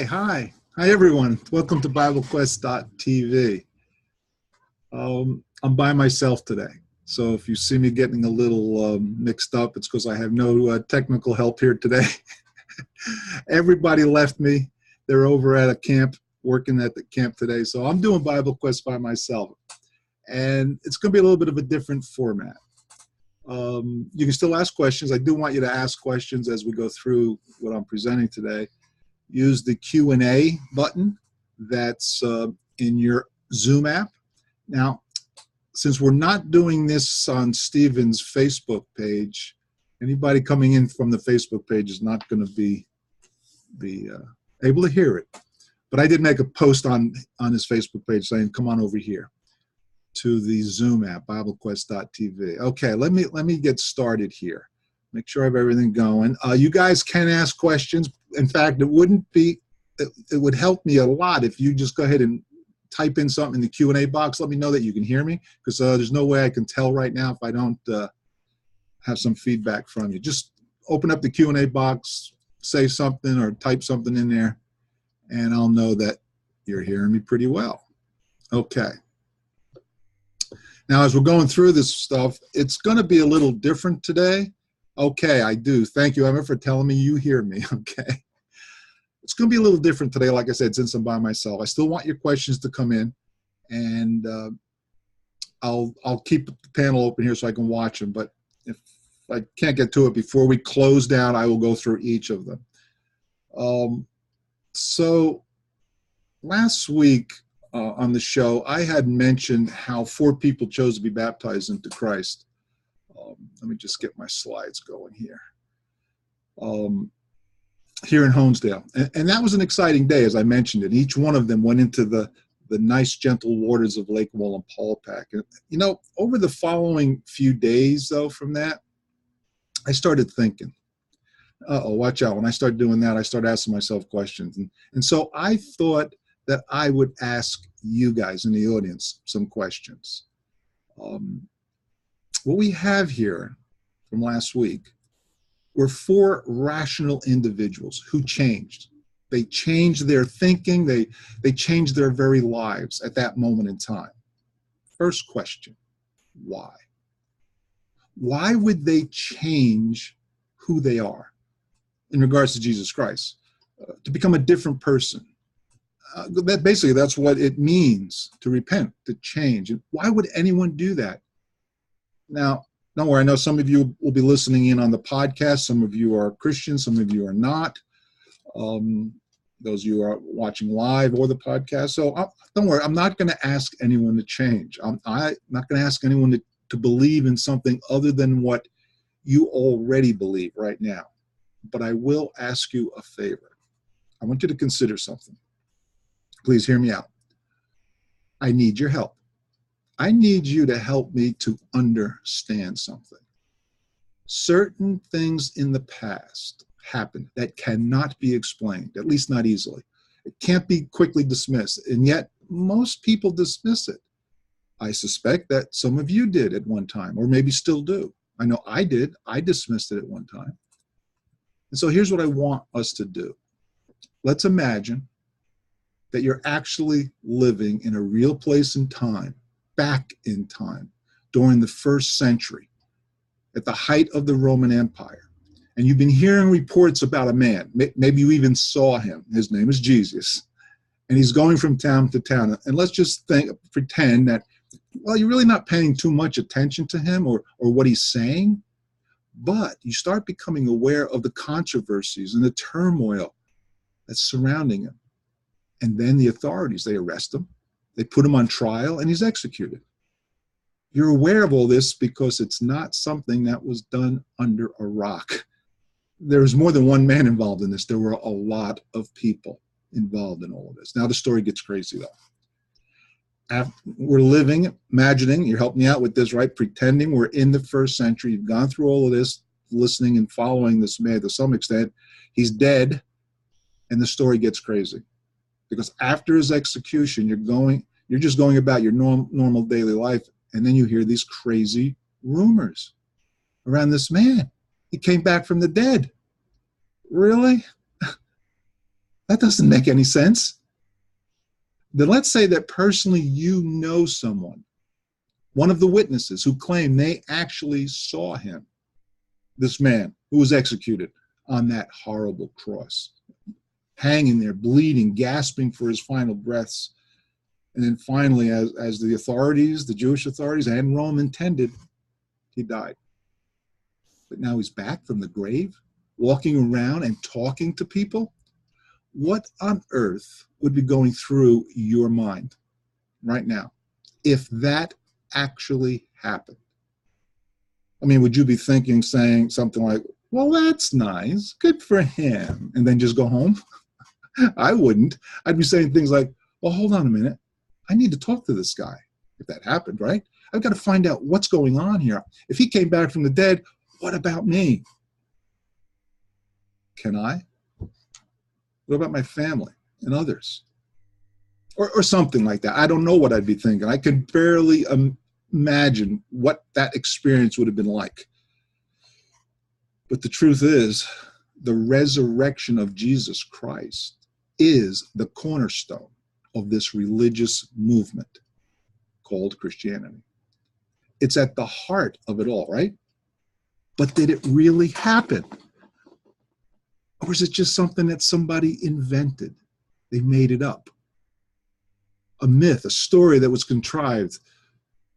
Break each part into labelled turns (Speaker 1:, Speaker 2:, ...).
Speaker 1: Hi everyone. Welcome to BibleQuest.tv. I'm by myself today, so if you see me getting a little mixed up, it's because I have no technical help here today. Everybody left me. They're over at a camp, working at the camp today, so I'm doing BibleQuest by myself, and it's going to be a little bit of a different format. You can still ask questions. I do want you to ask questions as we go through what I'm presenting today. Use the Q&A button that's in your Zoom app. Now, since we're not doing this on Stephen's Facebook page, anybody coming in from the Facebook page is not going to be able to hear it. But I did make a post on his Facebook page saying, come on over here to the Zoom app, BibleQuest.tv. Okay, let me get started here. Make sure I have everything going. You guys can ask questions. In fact, it would help me a lot if you just go ahead and type in something in the Q&A box. Let me know that you can hear me, because there's no way I can tell right now if I don't have some feedback from you. Just open up the Q&A box, say something or type something in there, and I'll know that you're hearing me pretty well. Okay. Now, as we're going through this stuff, it's going to be a little different today. Okay, I do. Thank you, Emma, for telling me you hear me. Okay. It's going to be a little different today, like I said, since I'm by myself. I still want your questions to come in, and I'll keep the panel open here so I can watch them. But if I can't get to it before we close down, I will go through each of them. So last week on the show, I had mentioned how 4 people chose to be baptized into Christ. Let me just get my slides going here. Here in Honesdale. And that was an exciting day, as I mentioned it. Each one of them went into the nice, gentle waters of Lake Wallenpaupack. And, you know, over the following few days, though, from that, I started thinking, watch out. When I start doing that, I start asking myself questions. And so I thought that I would ask you guys in the audience some questions. What we have here from last week were 4 rational individuals who changed. They changed their thinking. They changed their very lives at that moment in time. First question, why? Why would they change who they are in regards to Jesus Christ? To become a different person. Basically, that's what it means to repent, to change. And why would anyone do that? Now, don't worry, I know some of you will be listening in on the podcast. Some of you are Christians, some of you are not. Those of you who are watching live or the podcast. So don't worry, I'm not going to ask anyone to change. I'm not going to ask anyone to believe in something other than what you already believe right now. But I will ask you a favor. I want you to consider something. Please hear me out. I need your help. I need you to help me to understand something. Certain things in the past happened that cannot be explained, at least not easily. It can't be quickly dismissed, and yet most people dismiss it. I suspect that some of you did at one time, or maybe still do. I know I did. I dismissed it at one time. And so here's what I want us to do. Let's imagine that you're actually living in a real place and time, back in time, during the 1st century, at the height of the Roman Empire. And you've been hearing reports about a man. Maybe you even saw him. His name is Jesus. And he's going from town to town. And let's just pretend that, well, you're really not paying too much attention to him or what he's saying. But you start becoming aware of the controversies and the turmoil that's surrounding him. And then the authorities, they arrest him. They put him on trial, and he's executed. You're aware of all this because it's not something that was done under a rock. There's more than one man involved in this. There were a lot of people involved in all of this. Now the story gets crazy, though. We're living, imagining, you're helping me out with this, right? Pretending we're in the 1st century. You've gone through all of this, listening and following this man to some extent. He's dead, and the story gets crazy. Because after his execution, you're just going about your normal daily life, and then you hear these crazy rumors around this man. He came back from the dead. Really? That doesn't make any sense. Then let's say that personally you know someone, one of the witnesses who claimed they actually saw him, this man who was executed on that horrible cross, hanging there, bleeding, gasping for his final breaths. And then finally, as the authorities, the Jewish authorities and Rome intended, he died. But now he's back from the grave, walking around and talking to people. What on earth would be going through your mind right now if that actually happened? I mean, would you be thinking, saying something like, well, that's nice, good for him, and then just go home? I wouldn't. I'd be saying things like, well, hold on a minute. I need to talk to this guy if that happened, right? I've got to find out what's going on here. If he came back from the dead, what about me? Can I? What about my family and others? Or something like that. I don't know what I'd be thinking. I could barely imagine what that experience would have been like. But the truth is, the resurrection of Jesus Christ is the cornerstone of this religious movement called Christianity. It's at the heart of it all, right? But did it really happen? Or is it just something that somebody invented? They made it up. A myth, a story that was contrived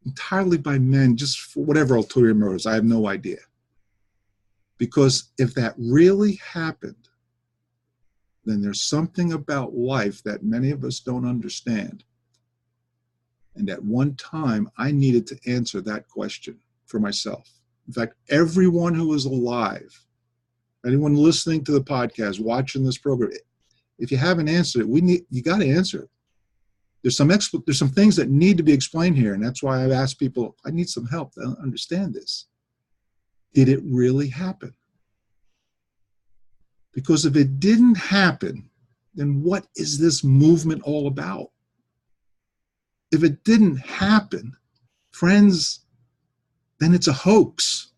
Speaker 1: entirely by men, just for whatever ulterior motives. I have no idea. Because if that really happened, then there's something about life that many of us don't understand. And at one time, I needed to answer that question for myself. In fact, everyone who is alive, anyone listening to the podcast, watching this program, if you haven't answered it, you got to answer it. There's some things that need to be explained here, and that's why I've asked people, I need some help to understand this. Did it really happen? Because if it didn't happen, then what is this movement all about? If it didn't happen, friends, then it's a hoax.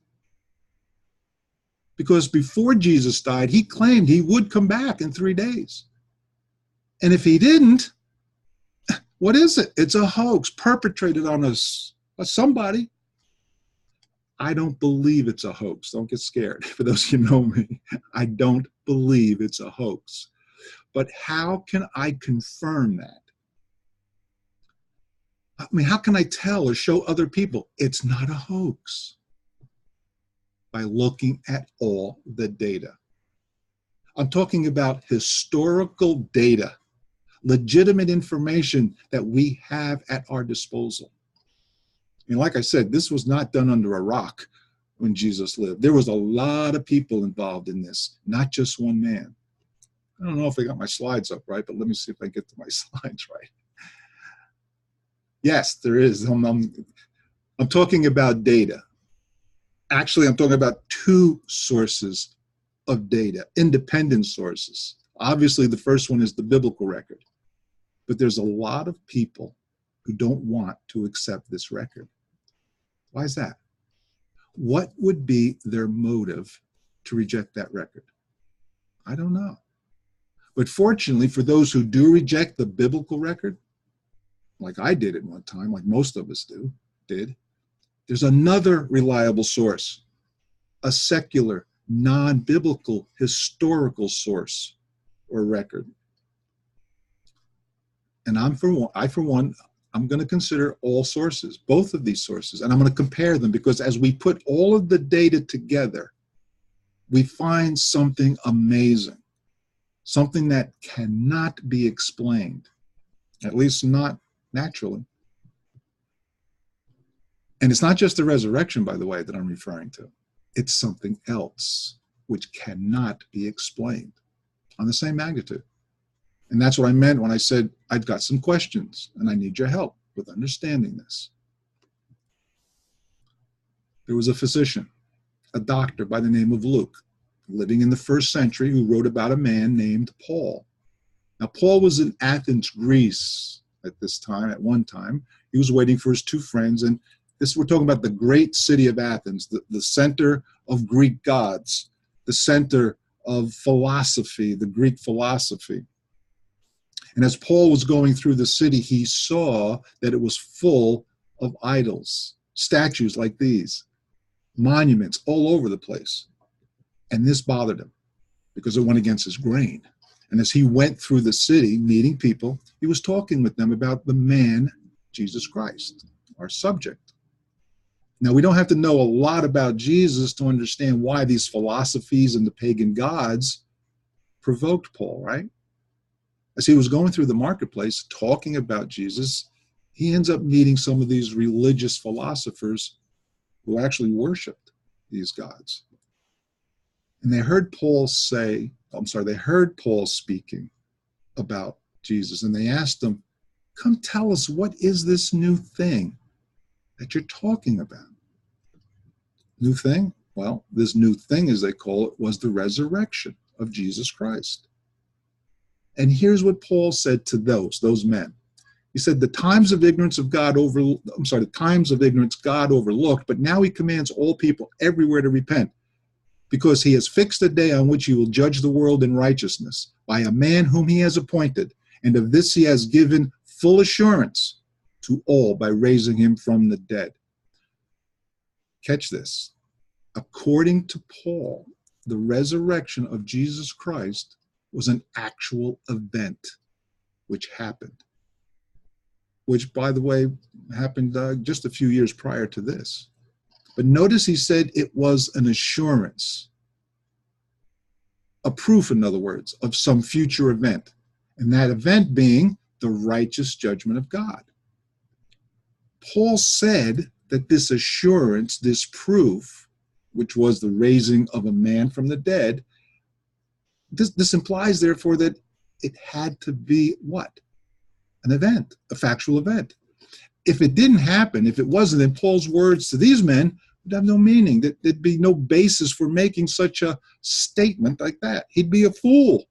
Speaker 1: Because before Jesus died, he claimed he would come back in 3 days. And if he didn't, what is it? It's a hoax perpetrated on us by somebody. I don't believe it's a hoax. Don't get scared. For those of you who know me, I don't believe it's a hoax. But how can I confirm that? I mean, how can I tell or show other people it's not a hoax? By looking at all the data. I'm talking about historical data, legitimate information that we have at our disposal. And like I said, this was not done under a rock when Jesus lived. There was a lot of people involved in this, not just one man. I don't know if I got my slides up right, but let me see if I get to my slides right. Yes, there is. I'm talking about data. Actually, I'm talking about two sources of data, independent sources. Obviously, the first one is the biblical record. But there's a lot of people who don't want to accept this record. Why is that? What would be their motive to reject that record? I don't know. But fortunately, for those who do reject the biblical record, like I did at one time, like most of us did, there's another reliable source, a secular, non-biblical, historical source or record. And for one, I'm going to consider all sources, both of these sources, and I'm going to compare them because as we put all of the data together, we find something amazing, something that cannot be explained, at least not naturally. And it's not just the resurrection, by the way, that I'm referring to. It's something else which cannot be explained on the same magnitude. And that's what I meant when I said, I've got some questions and I need your help with understanding this. There was a physician, a doctor by the name of Luke, living in the first century, who wrote about a man named Paul. Now, Paul was in Athens, Greece at this time, at one time. He was waiting for his two friends. And we're talking about the great city of Athens, the center of Greek gods, the center of philosophy, the Greek philosophy. And as Paul was going through the city, he saw that it was full of idols, statues like these, monuments all over the place. And this bothered him because it went against his grain. And as he went through the city, meeting people, he was talking with them about the man, Jesus Christ, our subject. Now, we don't have to know a lot about Jesus to understand why these philosophies and the pagan gods provoked Paul, right? As he was going through the marketplace talking about Jesus, he ends up meeting some of these religious philosophers who actually worshiped these gods. And they heard Paul speaking about Jesus, and they asked him, come tell us, what is this new thing that you're talking about? New thing? Well, this new thing, as they call it, was the resurrection of Jesus Christ. And here's what Paul said to those men. He said, the times of ignorance God overlooked, but now he commands all people everywhere to repent, because he has fixed a day on which he will judge the world in righteousness by a man whom he has appointed, and of this he has given full assurance to all by raising him from the dead. Catch this. According to Paul, the resurrection of Jesus Christ was an actual event which happened, which, by the way, happened just a few years prior to this. But notice he said it was an assurance, a proof, in other words, of some future event, and that event being the righteous judgment of God. Paul said that this assurance, this proof, which was the raising of a man from the dead, this implies, therefore, that it had to be what? An event, a factual event. If it didn't happen, if it wasn't, then Paul's words to these men would have no meaning. There'd be no basis for making such a statement like that. He'd be a fool.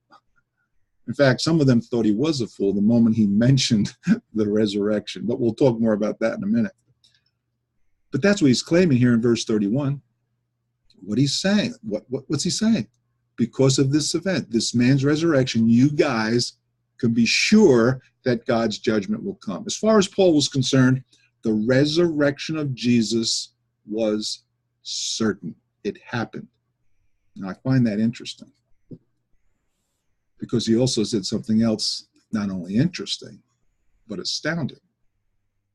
Speaker 1: In fact, some of them thought he was a fool the moment he mentioned the resurrection. But we'll talk more about that in a minute. But that's what he's claiming here in verse 31. What he's saying, what's he saying? Because of this event, this man's resurrection, you guys can be sure that God's judgment will come. As far as Paul was concerned, the resurrection of Jesus was certain. It happened. Now, I find that interesting, because he also said something else, not only interesting, but astounding.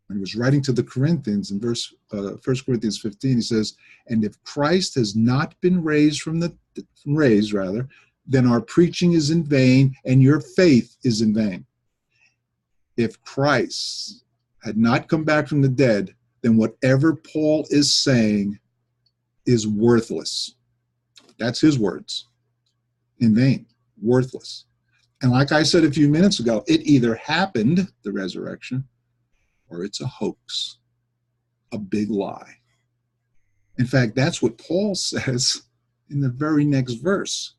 Speaker 1: When he was writing to the Corinthians in 1 Corinthians 15, he says, and if Christ has not been raised then our preaching is in vain and your faith is in vain. If Christ had not come back from the dead, then whatever Paul is saying is worthless. That's his words. In vain, worthless. And like I said a few minutes ago, it either happened, the resurrection, or it's a hoax, a big lie. In fact, that's what Paul says in the very next verse.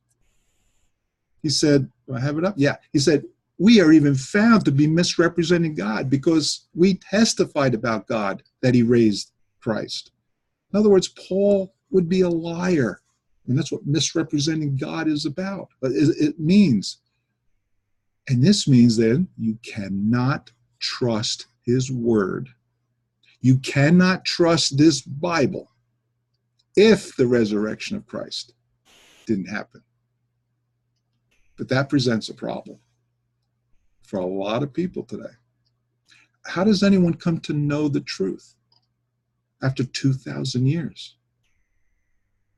Speaker 1: He said, do I have it up? Yeah. He said, we are even found to be misrepresenting God because we testified about God that he raised Christ. In other words, Paul would be a liar. And that's what misrepresenting God is about. But it means. And this means then you cannot trust his word. You cannot trust this Bible if the resurrection of Christ didn't happen. But that presents a problem for a lot of people today. How does anyone come to know the truth after 2,000 years?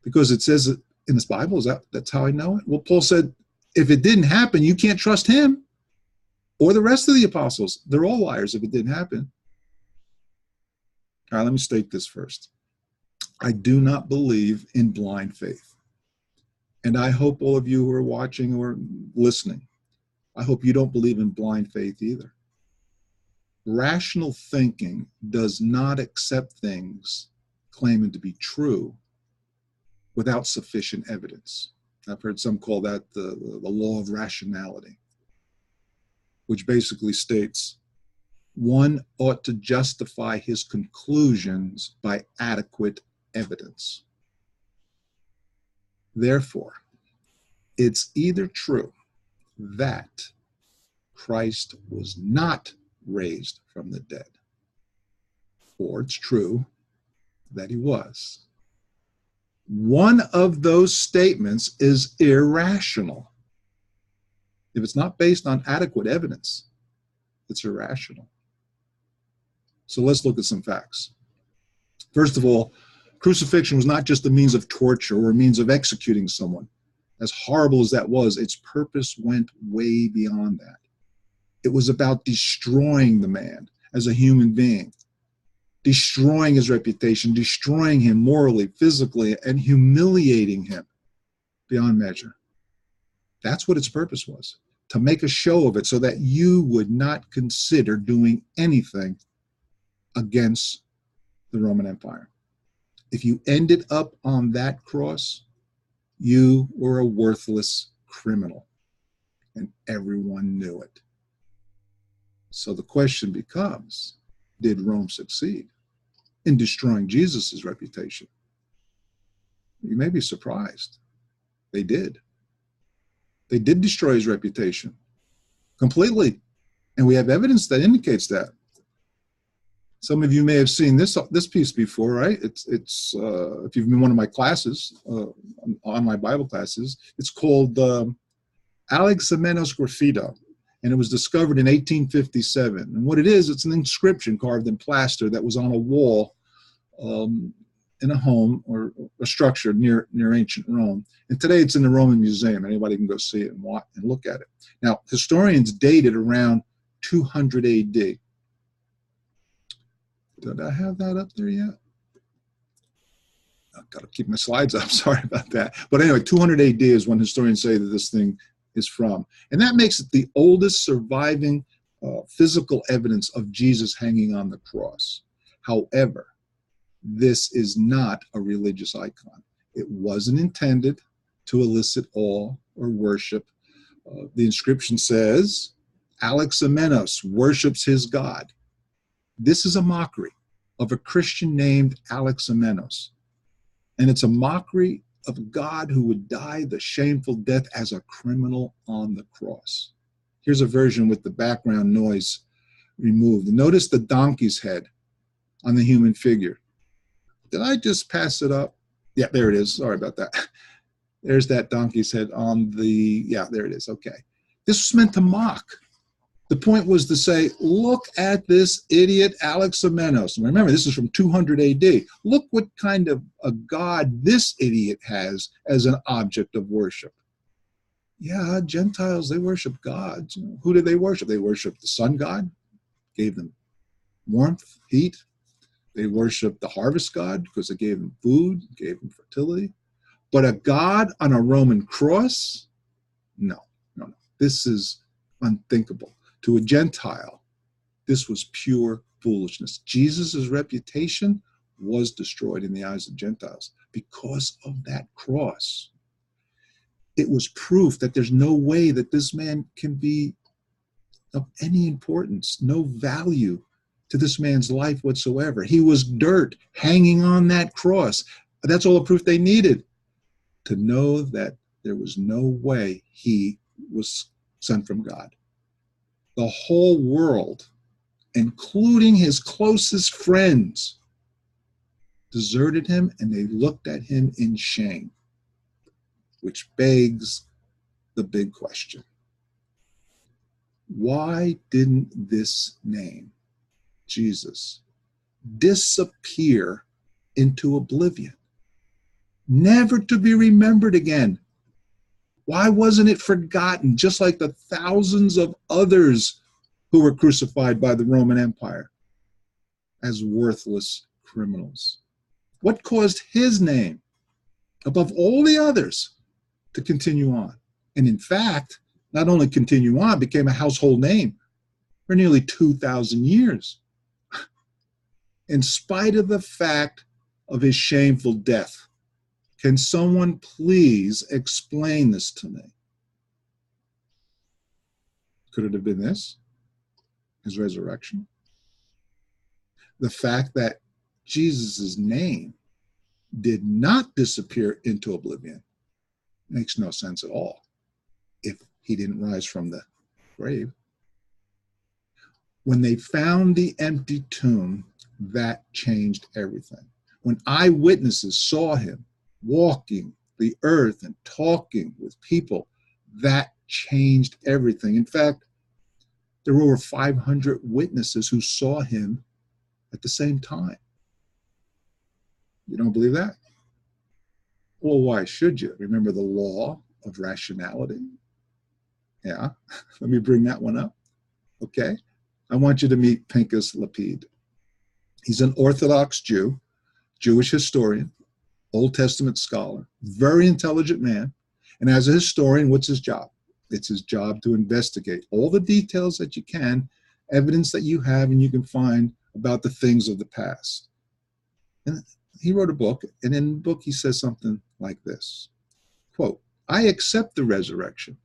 Speaker 1: Because it says in this Bible, that's how I know it? Well, Paul said, if it didn't happen, you can't trust him or the rest of the apostles. They're all liars if it didn't happen. All right, let me state this first. I do not believe in blind faith. And I hope all of you who are watching or listening, I hope you don't believe in blind faith either. Rational thinking does not accept things claiming to be true without sufficient evidence. I've heard some call that the law of rationality, which basically states one ought to justify his conclusions by adequate evidence. Therefore, it's either true that Christ was not raised from the dead. Or it's true that he was. One of those statements is irrational. If it's not based on adequate evidence, it's irrational. So let's look at some facts. First of all, crucifixion was not just a means of torture or a means of executing someone. As horrible as that was, its purpose went way beyond that. It was about destroying the man as a human being, destroying his reputation, destroying him morally, physically, and humiliating him beyond measure. That's what its purpose was, to make a show of it so that you would not consider doing anything against the Roman Empire. If you ended up on that cross, you were a worthless criminal, and everyone knew it. So the question becomes, did Rome succeed in destroying Jesus' reputation? You may be surprised. They did. They did destroy his reputation completely, and we have evidence that indicates that. Some of you may have seen this piece before, right? It's if you've been in one of my classes, online Bible classes, it's called Alexamenos Graffito, and it was discovered in 1857. And what it is, it's an inscription carved in plaster that was on a wall in a home or a structure near ancient Rome. And today it's in the Roman Museum. Anybody can go see it and look at it. Now, historians date it around 200 AD. Did I have that up there yet? I've got to keep my slides up. Sorry about that. But anyway, 200 AD is when historians say that this thing is from. And that makes it the oldest surviving physical evidence of Jesus hanging on the cross. However, this is not a religious icon. It wasn't intended to elicit awe or worship. The inscription says, Alexamenos worships his God. This is a mockery of a Christian named Alexamenos. And it's a mockery of a God who would die the shameful death as a criminal on the cross. Here's a version with the background noise removed. Notice the donkey's head on the human figure. Did I just pass it up? Yeah, there it is. Sorry about that. There's that donkey's head on the, yeah, there it is. Okay. This was meant to mock. The point was to say, look at this idiot Alexamenos. And remember, this is from 200 AD. Look what kind of a God this idiot has as an object of worship. Yeah, Gentiles, they worship gods. Who did they worship? They worshiped the sun god, gave them warmth, heat. They worshiped the harvest god because it gave them food, gave them fertility. But a God on a Roman cross? No. This is unthinkable. To a Gentile, this was pure foolishness. Jesus' reputation was destroyed in the eyes of Gentiles because of that cross. It was proof that there's no way that this man can be of any importance, no value to this man's life whatsoever. He was dirt hanging on that cross. That's all the proof they needed to know that there was no way he was sent from God. The whole world, including his closest friends, deserted him, and they looked at him in shame, which begs the big question. Why didn't this name, Jesus, disappear into oblivion, never to be remembered again? Why wasn't it forgotten, just like the thousands of others who were crucified by the Roman Empire as worthless criminals? What caused his name, above all the others, to continue on? And in fact, not only continue on, became a household name for nearly 2,000 years, in spite of the fact of his shameful death. Can someone please explain this to me? Could it have been this? His resurrection? The fact that Jesus' name did not disappear into oblivion makes no sense at all if he didn't rise from the grave. When they found the empty tomb, that changed everything. When eyewitnesses saw him walking the earth and talking with people, that changed everything. In fact, there were over 500 witnesses who saw him at the same time. You don't believe that? Well, why should you? Remember the law of rationality? Yeah, let me bring that one up. Okay. I want you to meet Pinchas Lapid. He's an Orthodox Jew, Jewish historian, Old Testament scholar, very intelligent man. And as a historian, what's his job? It's his job to investigate all the details that you can, evidence that you have and you can find about the things of the past. And he wrote a book, and in the book he says something like this, quote, I accept the resurrection,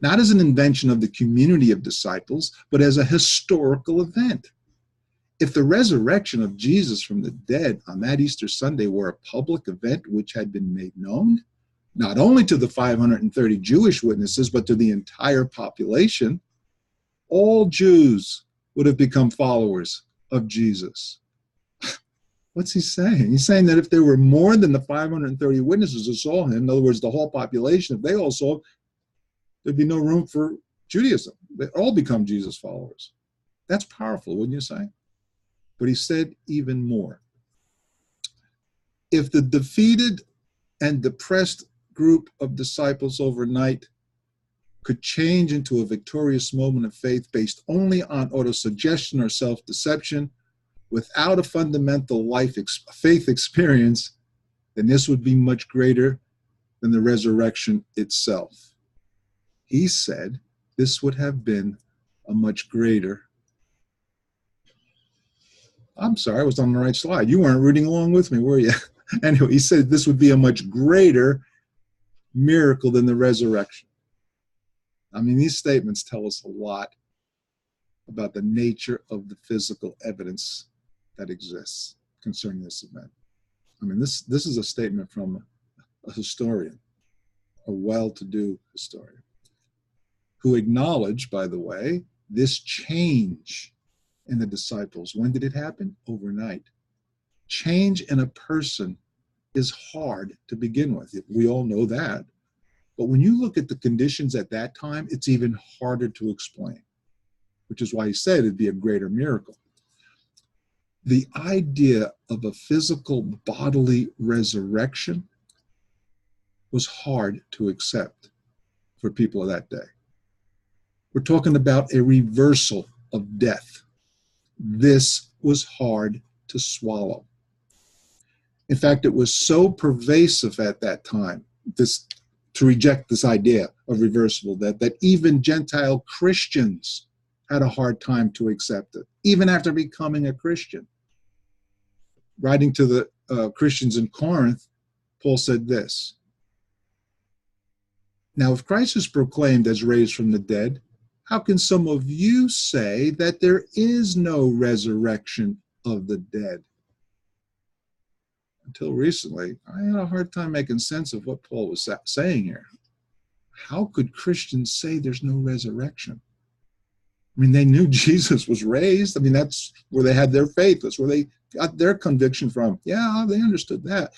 Speaker 1: not as an invention of the community of disciples, but as a historical event. If the resurrection of Jesus from the dead on that Easter Sunday were a public event which had been made known, not only to the 530 Jewish witnesses, but to the entire population, all Jews would have become followers of Jesus. What's he saying? He's saying that if there were more than the 530 witnesses who saw him, in other words, the whole population, if they all saw him, there'd be no room for Judaism. They all become Jesus followers. That's powerful, wouldn't you say? But he said even more. If the defeated and depressed group of disciples overnight could change into a victorious moment of faith based only on autosuggestion or self-deception, without a fundamental faith experience, then this would be much greater than the resurrection itself. He said this would have been a much greater. I'm sorry, I was on the right slide. You weren't reading along with me, were you? Anyway, he said this would be a much greater miracle than the resurrection. I mean, these statements tell us a lot about the nature of the physical evidence that exists concerning this event. I mean, this is a statement from a historian, a well-to-do historian, who acknowledged, by the way, this change in the disciples. When did it happen? Overnight. Change in a person is hard to begin with. We all know that. But when you look at the conditions at that time, it's even harder to explain, which is why he said it'd be a greater miracle. The idea of a physical bodily resurrection was hard to accept for people of that day. We're talking about a reversal of death. This was hard to swallow. In fact, it was so pervasive at that time, to reject this idea of reversible death, that even Gentile Christians had a hard time to accept it, even after becoming a Christian. Writing to the Christians in Corinth, Paul said this, now if Christ is proclaimed as raised from the dead, how can some of you say that there is no resurrection of the dead? Until recently, I had a hard time making sense of what Paul was saying here. How could Christians say there's no resurrection? I mean, they knew Jesus was raised. I mean, that's where they had their faith. That's where they got their conviction from. Yeah, they understood that.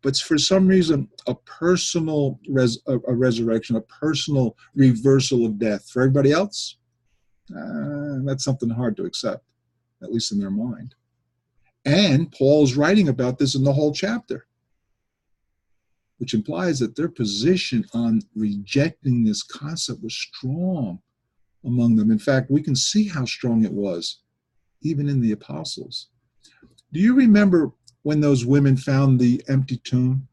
Speaker 1: But for some reason, a personal resurrection, a personal reversal of death. For everybody else, that's something hard to accept, at least in their mind. And Paul's writing about this in the whole chapter, which implies that their position on rejecting this concept was strong among them. In fact, we can see how strong it was, even in the apostles. Do you remember when those women found the empty tomb?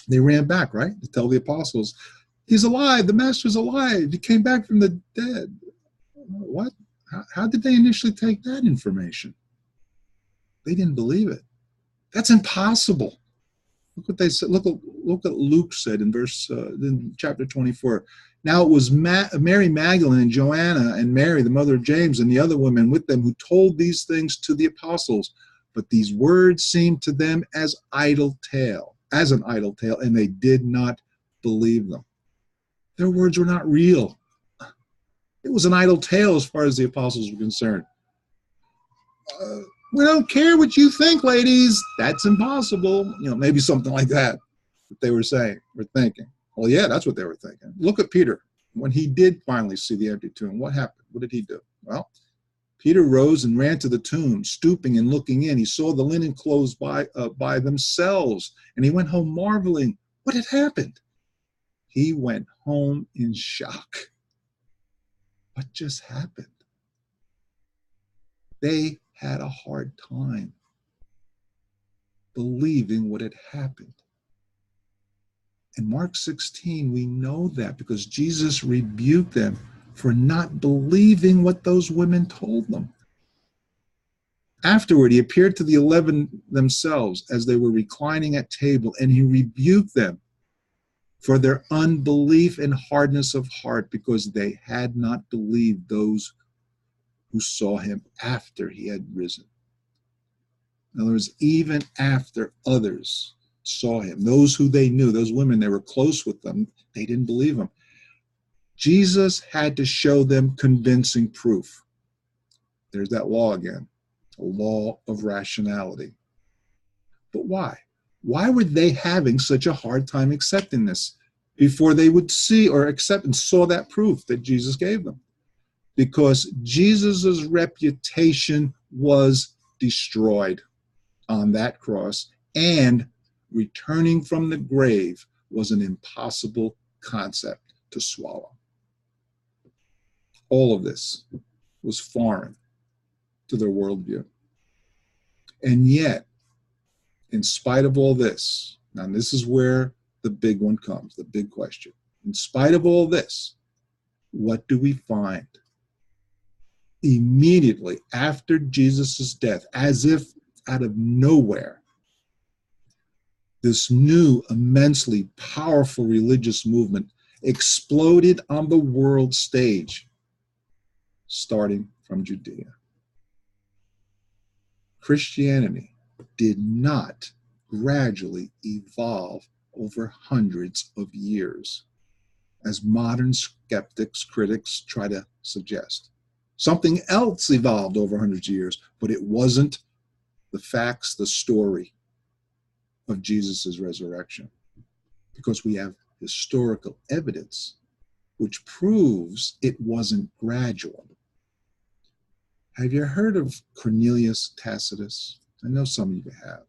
Speaker 1: They ran back, right, to tell the apostles, he's alive, the master's alive, he came back from the dead. What? How did they initially take that information? They didn't believe it. That's impossible. Look what they said. Look what Luke said in chapter 24. Now it was Mary Magdalene and Joanna and Mary, the mother of James, and the other women with them who told these things to the apostles. But these words seemed to them as an idle tale, and they did not believe them. Their words were not real. It was an idle tale as far as the apostles were concerned. We don't care what you think, ladies. That's impossible. Maybe something like that they were saying or thinking. Well, yeah, that's what they were thinking. Look at Peter. When he did finally see the empty tomb, what happened? What did he do? Well, Peter rose and ran to the tomb, stooping and looking in. He saw the linen clothes by themselves, and he went home marveling what had happened. He went home in shock. What just happened? They had a hard time believing what had happened. In Mark 16, we know that because Jesus rebuked them for not believing what those women told them. Afterward, he appeared to the 11 themselves as they were reclining at table, and he rebuked them for their unbelief and hardness of heart, because they had not believed those who saw him after he had risen. In other words, even after others saw him, those who they knew, those women, they were close with them, they didn't believe him. Jesus had to show them convincing proof. There's that law again, a law of rationality. But why? Why were they having such a hard time accepting this before they would see or accept and saw that proof that Jesus gave them? Because Jesus's reputation was destroyed on that cross, and returning from the grave was an impossible concept to swallow. All of this was foreign to their worldview. And yet, in spite of all this, now this is where the big one comes, the big question. In spite of all this, what do we find? Immediately after Jesus' death, as if out of nowhere, this new, immensely powerful religious movement exploded on the world stage, starting from Judea. Christianity did not gradually evolve over hundreds of years, as modern skeptics, critics try to suggest. Something else evolved over hundreds of years, but it wasn't the facts, the story of Jesus' resurrection, because we have historical evidence which proves it wasn't gradual. Have you heard of Cornelius Tacitus? I know some of you have.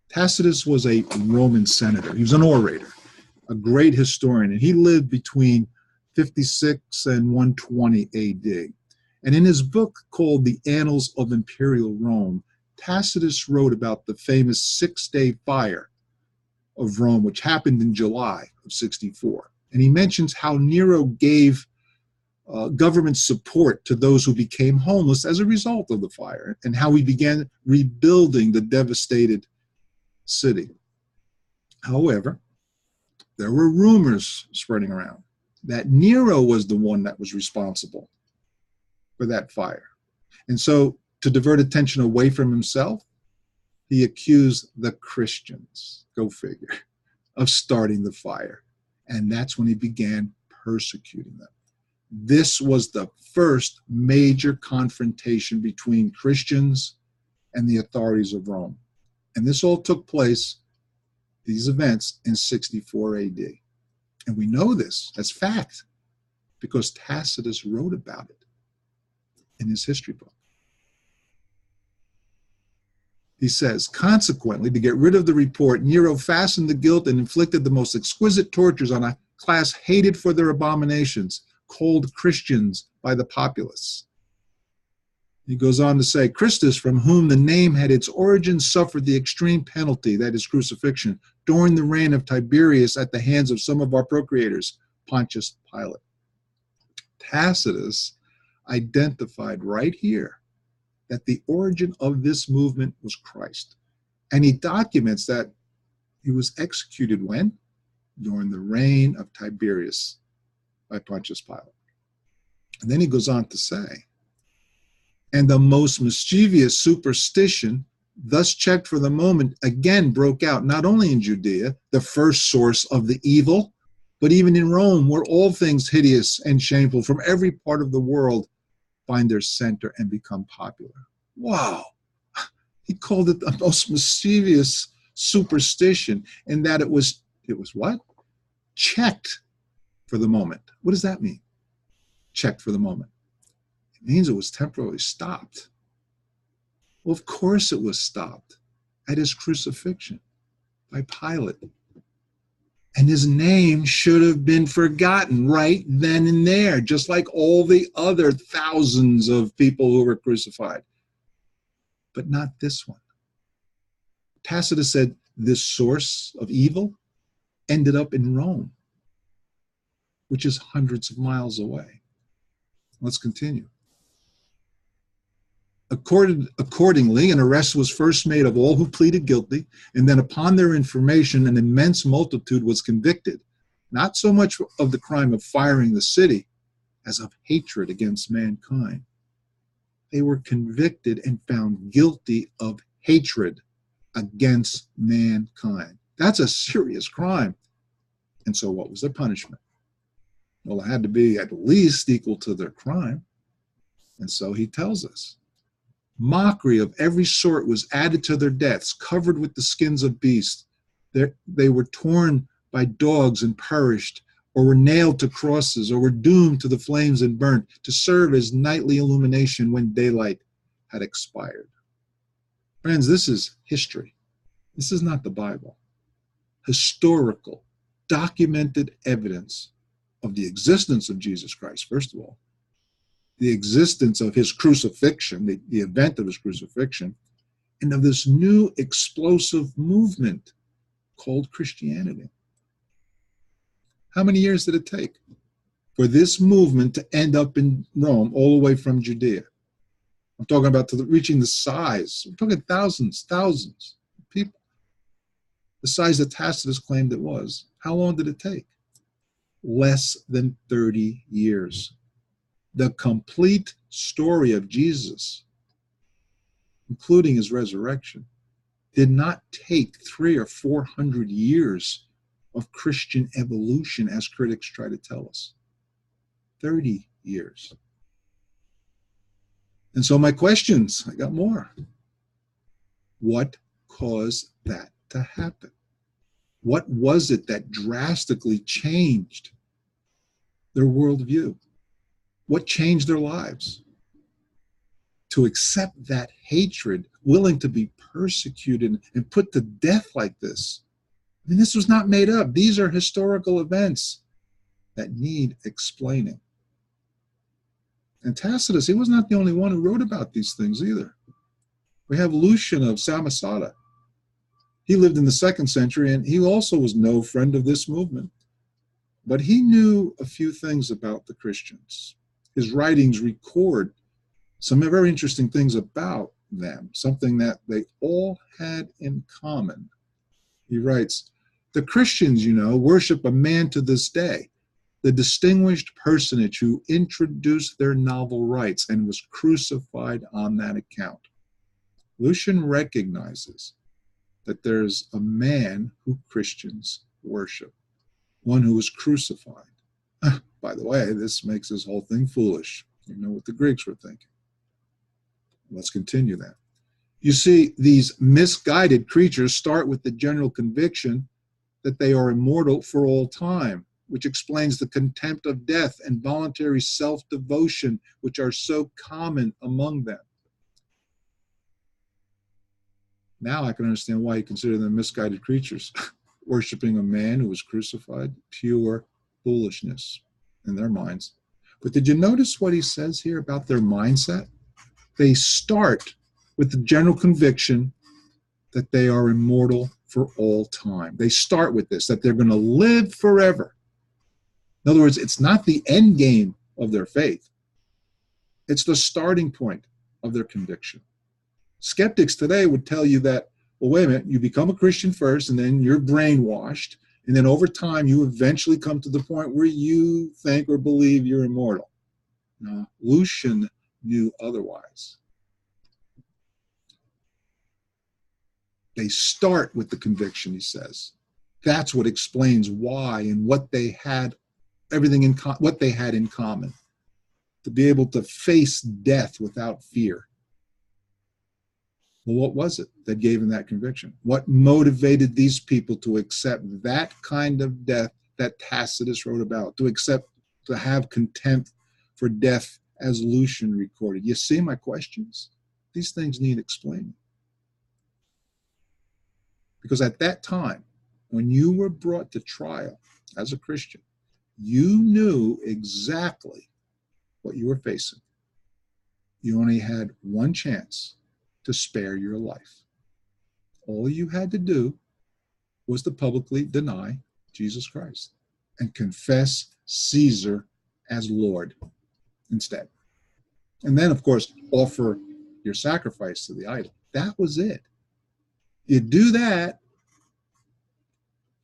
Speaker 1: Tacitus was a Roman senator. He was an orator, a great historian, and he lived between 56 and 120 AD. And in his book called The Annals of Imperial Rome, Tacitus wrote about the famous Six-Day Fire of Rome, which happened in July of 64. And he mentions how Nero gave government support to those who became homeless as a result of the fire, and how he began rebuilding the devastated city. However, there were rumors spreading around that Nero was the one that was responsible for that fire. And so, to divert attention away from himself, he accused the Christians, go figure, of starting the fire. And that's when he began persecuting them. This was the first major confrontation between Christians and the authorities of Rome. And this all took place, these events, in 64 AD. And we know this as fact because Tacitus wrote about it in his history book. He says, consequently, to get rid of the report, Nero fastened the guilt and inflicted the most exquisite tortures on a class hated for their abominations, called Christians by the populace. He goes on to say, Christus, from whom the name had its origin, suffered the extreme penalty, that is crucifixion, during the reign of Tiberius at the hands of some of our procurators, Pontius Pilate. Tacitus identified right here that the origin of this movement was Christ. And he documents that he was executed when? During the reign of Tiberius by Pontius Pilate. And then he goes on to say, and the most mischievous superstition, thus checked for the moment, again broke out, not only in Judea, the first source of the evil, But even in Rome, where all things hideous and shameful from every part of the world find their center and become popular. Wow. He called it the most mischievous superstition, and that it was what? Checked for the moment. What does that mean? Checked for the moment. It means it was temporarily stopped. Well, of course it was stopped at his crucifixion by Pilate. And his name should have been forgotten right then and there, just like all the other thousands of people who were crucified. But not this one. Tacitus said this source of evil ended up in Rome, which is hundreds of miles away. Let's continue. Accordingly, an arrest was first made of all who pleaded guilty, and then upon their information, an immense multitude was convicted, not so much of the crime of firing the city as of hatred against mankind. They were convicted and found guilty of hatred against mankind. That's a serious crime. And so what was their punishment? Well, it had to be at least equal to their crime. And so he tells us. Mockery of every sort was added to their deaths, covered with the skins of beasts. They were torn by dogs and perished, or were nailed to crosses, or were doomed to the flames and burnt, to serve as nightly illumination when daylight had expired. Friends, this is history. This is not the Bible. Historical, documented evidence of the existence of Jesus Christ, first of all, the existence of his crucifixion, the event of his crucifixion, and of this new explosive movement called Christianity. How many years did it take for this movement to end up in Rome, all the way from Judea? I'm talking about reaching the size. We're talking thousands of people. The size that Tacitus claimed it was. How long did it take? Less than 30 years. The complete story of Jesus, including his resurrection, did not take 300 or 400 years of Christian evolution, as critics try to tell us. 30 years. And so my questions, I got more. What caused that to happen? What was it that drastically changed their worldview? What changed their lives? To accept that hatred, willing to be persecuted and put to death like this. I mean, this was not made up. These are historical events that need explaining. And Tacitus, he was not the only one who wrote about these things either. We have Lucian of Samosata. He lived in the 2nd century, and he also was no friend of this movement. But he knew a few things about the Christians. His writings record some very interesting things about them, something that they all had in common. He writes, the Christians, worship a man to this day, the distinguished personage who introduced their novel rites and was crucified on that account. Lucian recognizes that there's a man who Christians worship, one who was crucified. By the way, this makes this whole thing foolish. You know what the Greeks were thinking. Let's continue that. You see, these misguided creatures start with the general conviction that they are immortal for all time, which explains the contempt of death and voluntary self-devotion, which are so common among them. Now I can understand why you consider them misguided creatures, worshiping a man who was crucified, pure foolishness in their minds. But did you notice what he says here about their mindset? They start with the general conviction that they are immortal for all time. They start with this, that they're going to live forever. In other words, it's not the end game of their faith. It's the starting point of their conviction. Skeptics today would tell you that, well, wait a minute, you become a Christian first, and then you're brainwashed, and then over time you eventually come to the point where you think or believe you're immortal. No, Lucian knew otherwise. They start with the conviction, he says. That's what explains why and what they had, everything in what they had in common. To be able to face death without fear. Well, what was it that gave them that conviction? What motivated these people to accept that kind of death that Tacitus wrote about, to have contempt for death as Lucian recorded? You see my questions? These things need explaining. Because at that time, when you were brought to trial as a Christian, you knew exactly what you were facing. You only had one chance to spare your life. All you had to do was to publicly deny Jesus Christ and confess Caesar as Lord instead. And then, of course, offer your sacrifice to the idol. That was it. You do that,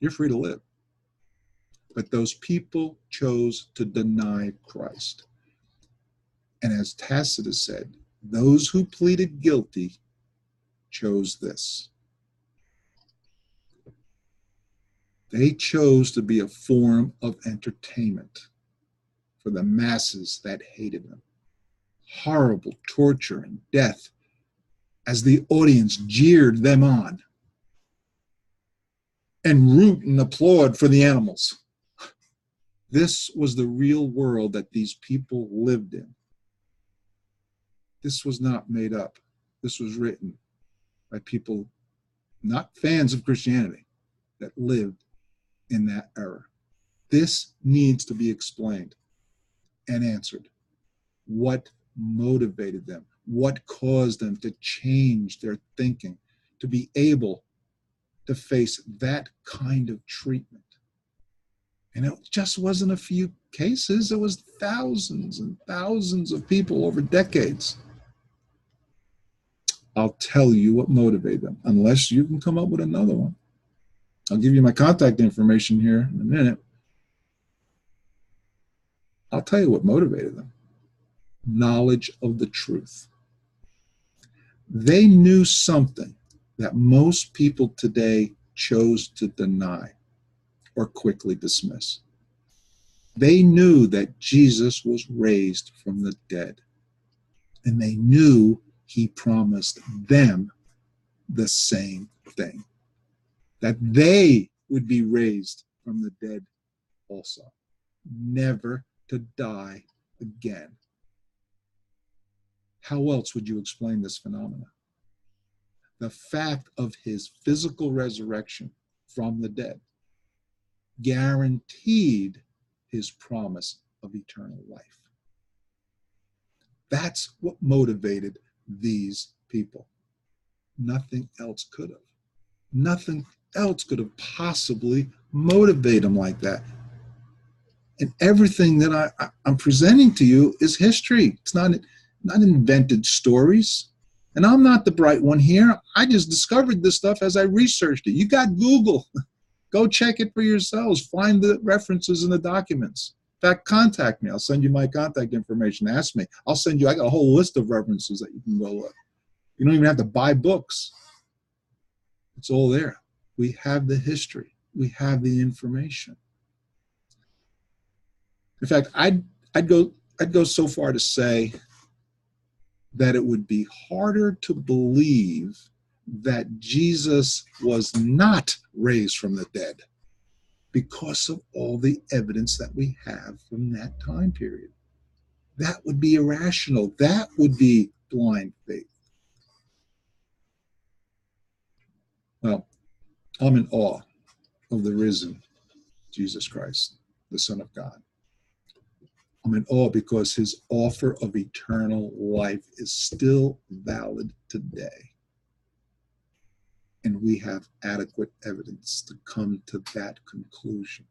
Speaker 1: you're free to live. But those people chose to deny Christ. And as Tacitus said, those who pleaded guilty chose this. They chose to be a form of entertainment for the masses that hated them. Horrible torture and death as the audience jeered them on and root and applaud for the animals. This was the real world that these people lived in. This was not made up. This was written by people not fans of Christianity that lived in that era. This needs to be explained and answered. What motivated them? What caused them to change their thinking, to be able to face that kind of treatment? And it just wasn't a few cases. It was thousands and thousands of people over decades. I'll tell you what motivated them, unless you can come up with another one. I'll give you my contact information here in a minute. I'll tell you what motivated them. Knowledge of the truth. They knew something that most people today chose to deny or quickly dismiss. They knew that Jesus was raised from the dead, and they knew he promised them the same thing, that they would be raised from the dead also, never to die again. How else would you explain this phenomenon? The fact of his physical resurrection from the dead guaranteed his promise of eternal life. That's what motivated these people. Nothing else could have. Nothing else could have possibly motivated them like that. And everything that I'm presenting to you is history. It's not invented stories. And I'm not the bright one here. I just discovered this stuff as I researched it. You got Google. Go check it for yourselves. Find the references in the documents. In fact, contact me. I'll send you my contact information. Ask me. I got a whole list of references that you can go look. You don't even have to buy books. It's all there. We have the history. We have the information. In fact, I'd go so far to say that it would be harder to believe that Jesus was not raised from the dead because of all the evidence that we have from that time period. That would be irrational. That would be blind faith. Well, I'm in awe of the risen Jesus Christ, the Son of God. I'm in awe because his offer of eternal life is still valid today. And we have adequate evidence to come to that conclusion.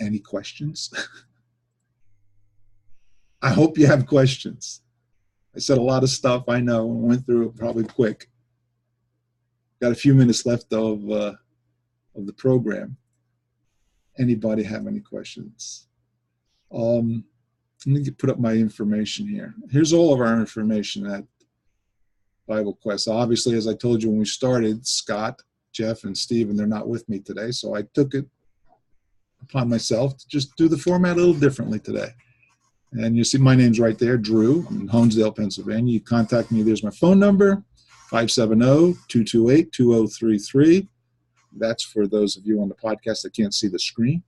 Speaker 1: Any questions? I hope you have questions. I said a lot of stuff, I know, and went through it probably quick. Got a few minutes left of the program. Anybody have any questions? Let me put up my information here. Here's all of our information at BibleQuest. Obviously, as I told you when we started, Scott Jeff and Steve, and they're not with me today, so I took it upon myself to just do the format a little differently today. And you see my name's right there, Drew, in Honesdale, Pennsylvania. You contact me. There's my phone number, 570-228-2033. That's for those of you on the podcast that can't see the screen.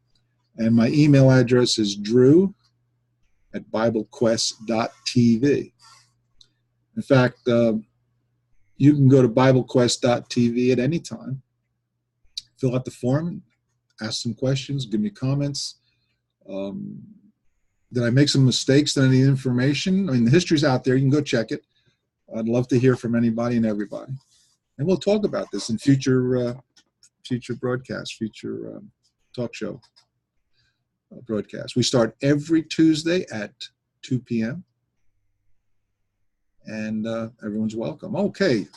Speaker 1: And my email address is drew@BibleQuest.tv. In fact, you can go to BibleQuest.tv at any time, fill out the form, ask some questions, give me comments. Did I make some mistakes? Did I need information? I mean, the history's out there. You can go check it. I'd love to hear from anybody and everybody. And we'll talk about this in future broadcasts, future talk show broadcasts. We start every Tuesday at 2 p.m. And everyone's welcome. Okay.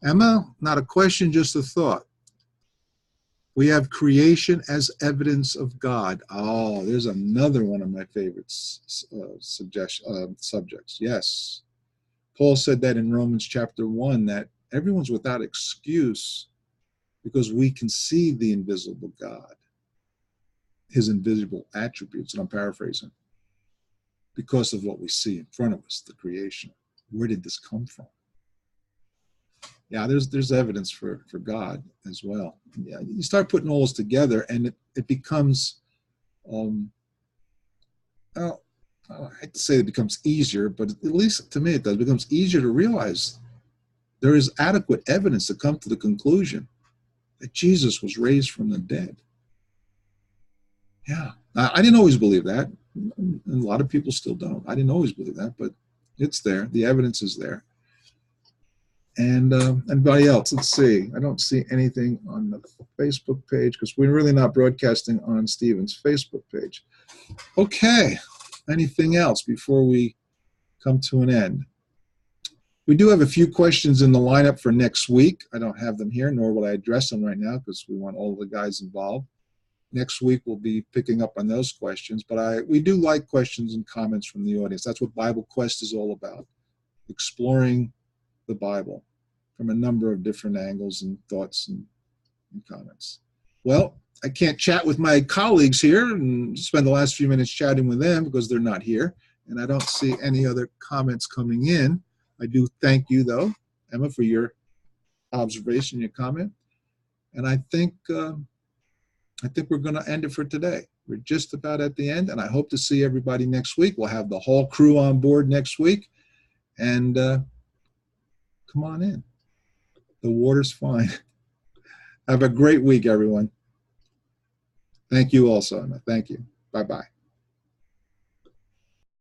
Speaker 1: Emma, not a question, just a thought. We have creation as evidence of God. Oh, there's another one of my favorite subjects. Yes. Paul said that in Romans chapter 1, that everyone's without excuse because we can see the invisible God, his invisible attributes, and I'm paraphrasing, because of what we see in front of us, the creation. Where did this come from? Yeah, there's evidence for God as well. Yeah, you start putting all this together, and it becomes, I hate to say it becomes easier, but at least to me it does. It becomes easier to realize there is adequate evidence to come to the conclusion that Jesus was raised from the dead. Yeah, I didn't always believe that. And a lot of people still don't. I didn't always believe that, but it's there. The evidence is there. And anybody else? Let's see. I don't see anything on the Facebook page because we're really not broadcasting on Stephen's Facebook page. Okay. Anything else before we come to an end? We do have a few questions in the lineup for next week. I don't have them here, nor will I address them right now because we want all the guys involved. Next week, we'll be picking up on those questions. But we do like questions and comments from the audience. That's what Bible Quest is all about, exploring the Bible from a number of different angles and thoughts and comments. Well, I can't chat with my colleagues here and spend the last few minutes chatting with them because they're not here, and I don't see any other comments coming in. I do thank you, though, Emma, for your observation, your comment, and I think we're going to end it for today. We're just about at the end, and I hope to see everybody next week. We'll have the whole crew on board next week, and come on in. The water's fine. Have a great week, everyone. Thank you also, Emma. Thank you. Bye-bye.